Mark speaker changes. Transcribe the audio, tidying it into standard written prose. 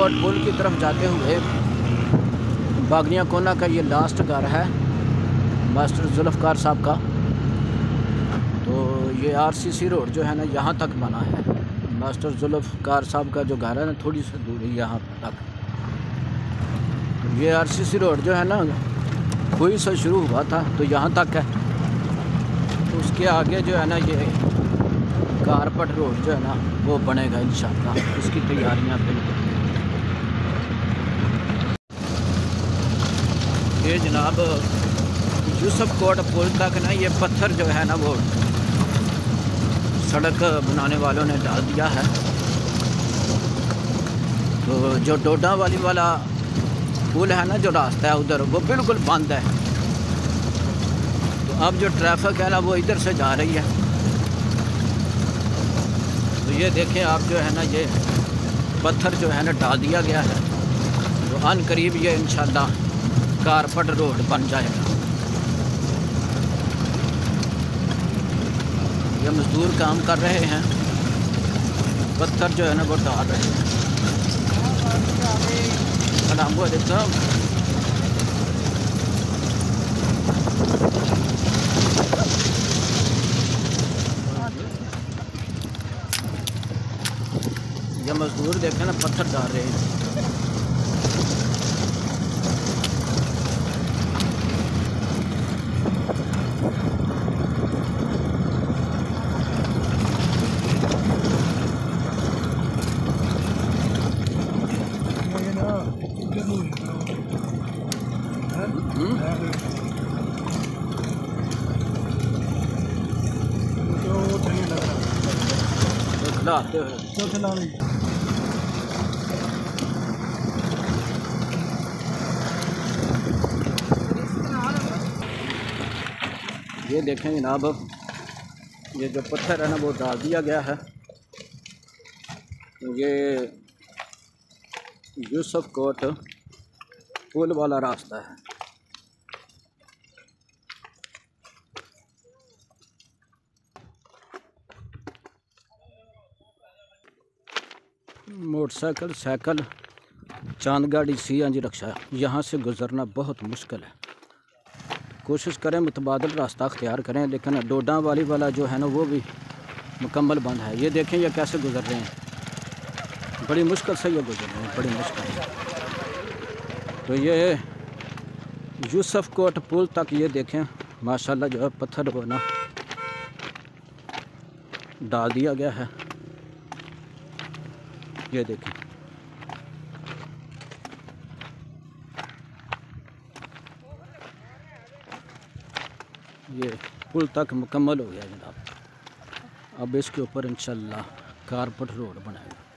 Speaker 1: Coat पुल की तरफ जाते हुए बागनिया कोना का ये लास्ट घर है मास्टर जुल्फ़कार साहब का। तो ये आरसीसी रोड जो है ना यहाँ तक बना है। मास्टर जुल्फ़कार साहब का जो घर है ना थोड़ी सी दूर है यहाँ तक। ये आरसीसी रोड जो है ना कोई से शुरू हुआ था तो यहाँ तक है। तो उसके आगे जो है ना ये कारपट रोड जो है ना वो बनेगा इंशाअल्लाह। इसकी तैयारियाँ बिल्कुल। ये जनाब यूसुफ कोट पुल तक ना ये पत्थर जो है ना वो सड़क बनाने वालों ने डाल दिया है। तो जो डोडा वाली वाला पुल है ना जो रास्ता है उधर वो बिल्कुल बंद है। तो अब जो ट्रैफिक है ना वो इधर से जा रही है। तो ये देखें आप जो है ना ये पत्थर जो है ना डाल दिया गया है। तो अन करीब ये इंशाल्लाह कारपट रोड बन जाएगा। ये मज़दूर काम कर रहे हैं, पत्थर जो है ना वो डाल रहे हैं। ये मज़दूर देखें ना पत्थर डाल रहे हैं। खिलाते हुए ये देखें जनाब ये जो पत्थर है ना वो डाल दिया गया है। ये यूसुफ कोट पुल वाला रास्ता है। मोटरसाइकिल साइकिल चांद गाड़ी CNG रिक्शा यहाँ से गुज़रना बहुत मुश्किल है। कोशिश करें मुतबादिल रास्ता अख्तियार करें, लेकिन डोडा वाला जो है ना वो भी मुकम्मल बंद है। ये देखें ये कैसे गुज़र रहे हैं, बड़ी मुश्किल से ये गुज़र रहे हैं, बड़ी मुश्किल से। तो ये यूसुफ कोट पुल तक ये देखें माशाल्लाह जो है पत्थर वो ना डाल दिया गया है। ये देखें ये पुल तक मुकम्मल हो गया जनाब। अब इसके ऊपर इंशाअल्लाह कारपट रोड बनाएगा।